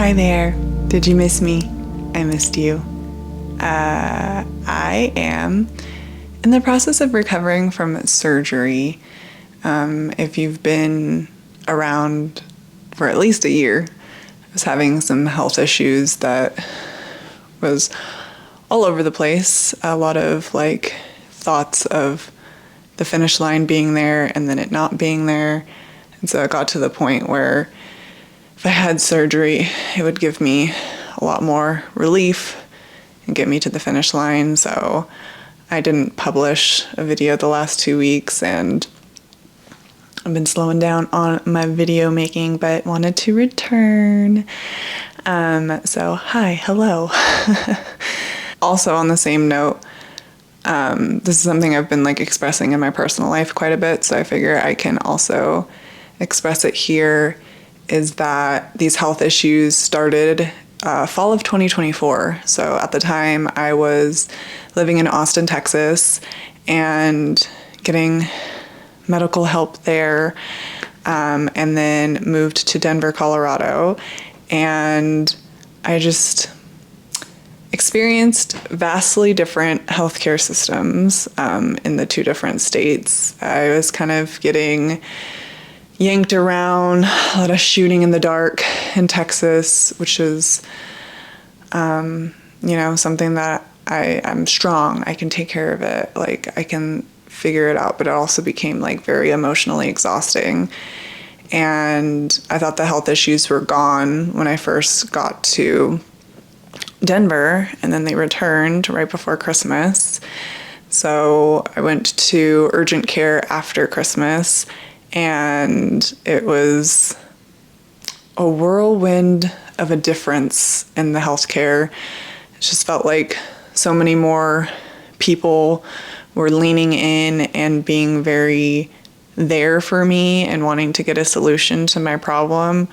Hi there. Did you miss me? I missed you. I am in the process of recovering from surgery. If you've been around for at least a year, I was having some health issues that was all over the place. A lot of thoughts of the finish line being there and then it not being there. And so it got to the point where if I had surgery, it would give me a lot more relief and get me to the finish line. So I didn't publish a video the last 2 weeks, and I've been slowing down on my video making, but wanted to return. So hi, hello. Also on the same note, this is something I've been expressing in my personal life quite a bit, so I figure I can also express it here, is that these health issues started fall of 2024. So at the time I was living in Austin, Texas, and getting medical help there, and then moved to Denver, Colorado, and I just experienced vastly different healthcare systems in the two different states. I was kind of getting yanked around, a lot of shooting in the dark in Texas, which is, something that I'm strong. I can take care of it. I can figure it out, but it also became very emotionally exhausting. And I thought the health issues were gone when I first got to Denver, and then they returned right before Christmas. So I went to urgent care after Christmas, and it was a whirlwind of a difference in the healthcare. It just felt like so many more people were leaning in and being very there for me and wanting to get a solution to my problem.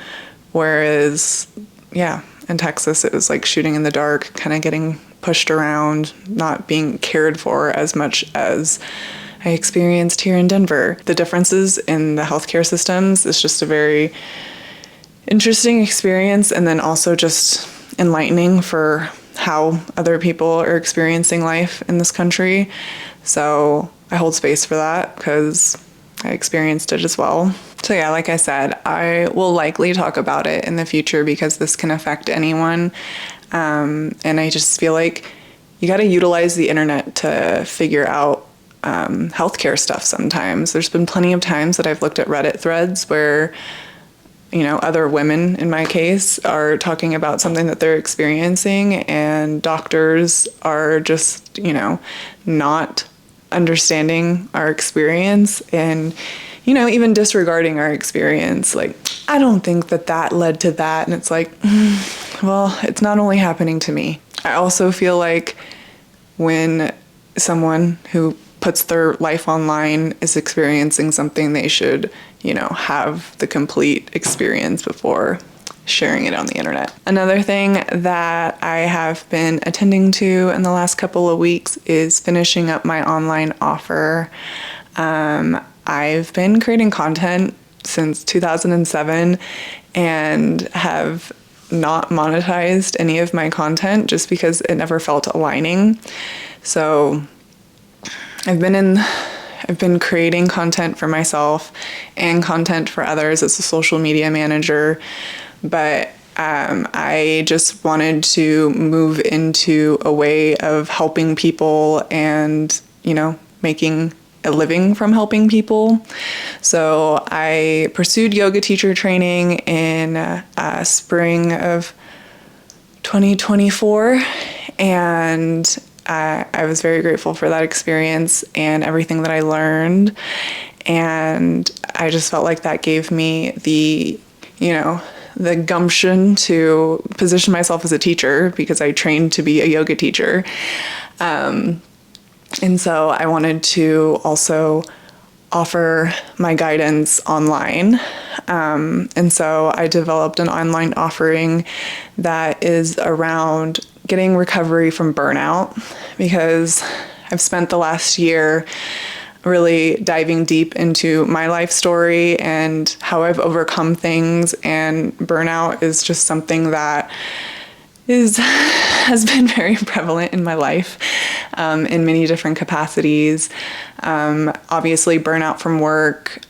Whereas, in Texas, it was shooting in the dark, kind of getting pushed around, not being cared for as much as I experienced here in Denver. The differences in the healthcare systems is just a very interesting experience, and then also just enlightening for how other people are experiencing life in this country. So I hold space for that because I experienced it as well. So like I said, I will likely talk about it in the future because this can affect anyone. And I just feel like you got to utilize the internet to figure out healthcare stuff sometimes. There's been plenty of times that I've looked at Reddit threads where, other women in my case are talking about something that they're experiencing, and doctors are just, not understanding our experience and, even disregarding our experience. I don't think that led to that. And it's well, it's not only happening to me. I also feel like when someone who puts their life online is experiencing something, they should, have the complete experience before sharing it on the internet. Another thing that I have been attending to in the last couple of weeks is finishing up my online offer. I've been creating content since 2007 and have not monetized any of my content just because it never felt aligning. So I've been creating content for myself and content for others as a social media manager, but I just wanted to move into a way of helping people and, making a living from helping people. So I pursued yoga teacher training in spring of 2024, and I was very grateful for that experience and everything that I learned. And I just felt like that gave me the gumption to position myself as a teacher because I trained to be a yoga teacher. And so I wanted to also offer my guidance online. And so I developed an online offering that is around getting recovery from burnout, because I've spent the last year really diving deep into my life story and how I've overcome things. And burnout is just something that has been very prevalent in my life in many different capacities. Obviously, burnout from work.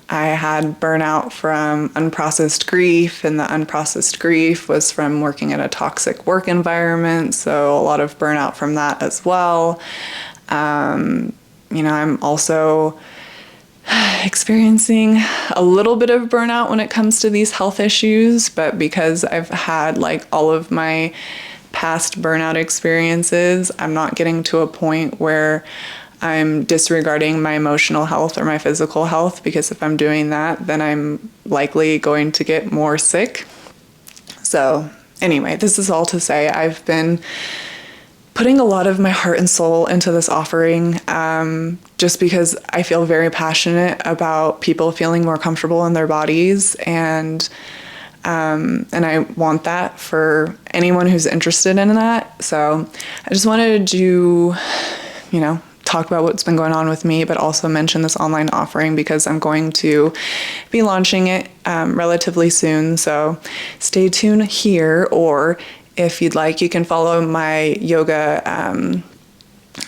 I had burnout from unprocessed grief, and the unprocessed grief was from working in a toxic work environment, so a lot of burnout from that as well. I'm also experiencing a little bit of burnout when it comes to these health issues, but because I've had like all of my past burnout experiences, I'm not getting to a point where I'm disregarding my emotional health or my physical health, because if I'm doing that, then I'm likely going to get more sick. So anyway, this is all to say I've been putting a lot of my heart and soul into this offering, just because I feel very passionate about people feeling more comfortable in their bodies, and I want that for anyone who's interested in that. So I just wanted to, talk about what's been going on with me, but also mention this online offering because I'm going to be launching it relatively soon. So stay tuned here, or if you'd like, you can follow my yoga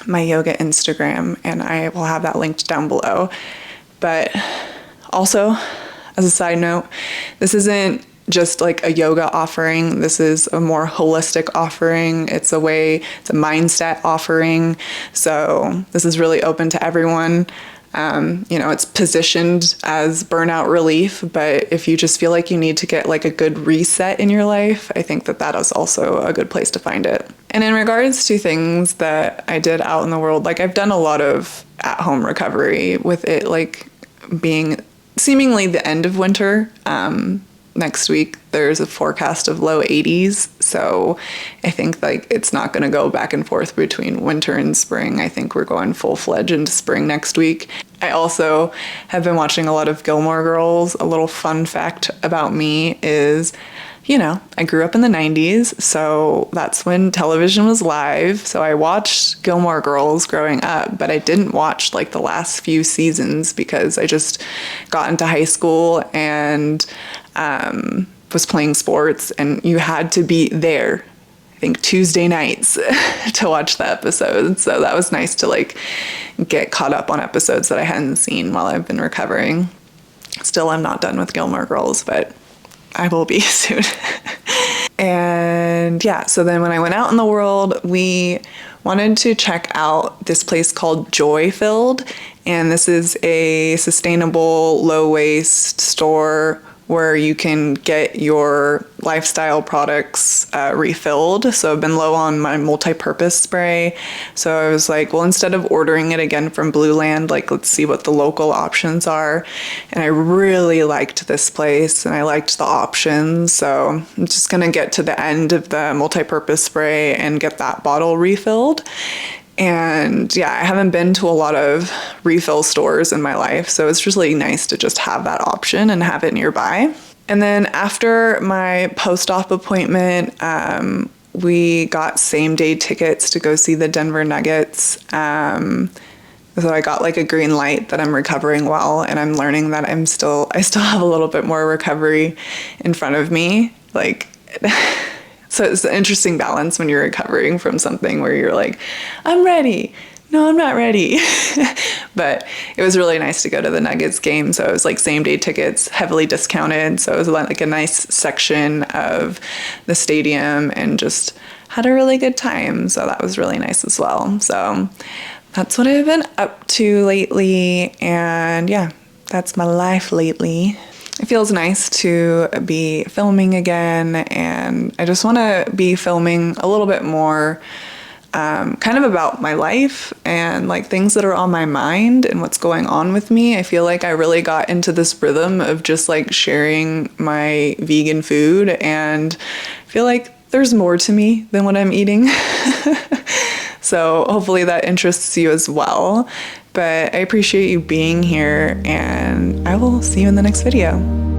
Instagram, and I will have that linked down below. But also, as a side note, this isn't just like a yoga offering. This is a more holistic offering. It's a mindset offering. So this is really open to everyone. It's positioned as burnout relief, but if you just feel like you need to get like a good reset in your life, I think that is also a good place to find it. And in regards to things that I did out in the world, like I've done a lot of at-home recovery with it, like being seemingly the end of winter. Next week, there's a forecast of low 80s. So I think like it's not going to go back and forth between winter and spring. I think we're going full-fledged into spring next week. I also have been watching a lot of Gilmore Girls. A little fun fact about me is, I grew up in the 90s, so that's when television was live. So I watched Gilmore Girls growing up, but I didn't watch like the last few seasons because I just got into high school and was playing sports, and you had to be there, I think Tuesday nights to watch the episodes. So that was nice to like get caught up on episodes that I hadn't seen while I've been recovering. Still, I'm not done with Gilmore Girls, but I will be soon. And yeah, so then when I went out in the world, we wanted to check out this place called Joy Filled. And this is a sustainable, low waste store where you can get your lifestyle products refilled. So I've been low on my multi-purpose spray. So I was like, well, instead of ordering it again from Blue Land, like let's see what the local options are. And I really liked this place and I liked the options. So I'm just gonna get to the end of the multi-purpose spray and get that bottle refilled. And yeah, I haven't been to a lot of refill stores in my life, so it's really nice to just have that option and have it nearby. And then after my post-op appointment, we got same-day tickets to go see the Denver Nuggets. So I got like a green light that I'm recovering well, and I'm learning that I still have a little bit more recovery in front of me. So it's an interesting balance when you're recovering from something where you're like, I'm ready. No, I'm not ready. But it was really nice to go to the Nuggets game. So it was like same day tickets, heavily discounted. So it was like a nice section of the stadium and just had a really good time. So that was really nice as well. So that's what I've been up to lately. And yeah, that's my life lately. It feels nice to be filming again, and I just want to be filming a little bit more kind of about my life and like things that are on my mind and what's going on with me. I feel like I really got into this rhythm of just like sharing my vegan food, and I feel like there's more to me than what I'm eating. So hopefully that interests you as well. But I appreciate you being here, and I will see you in the next video.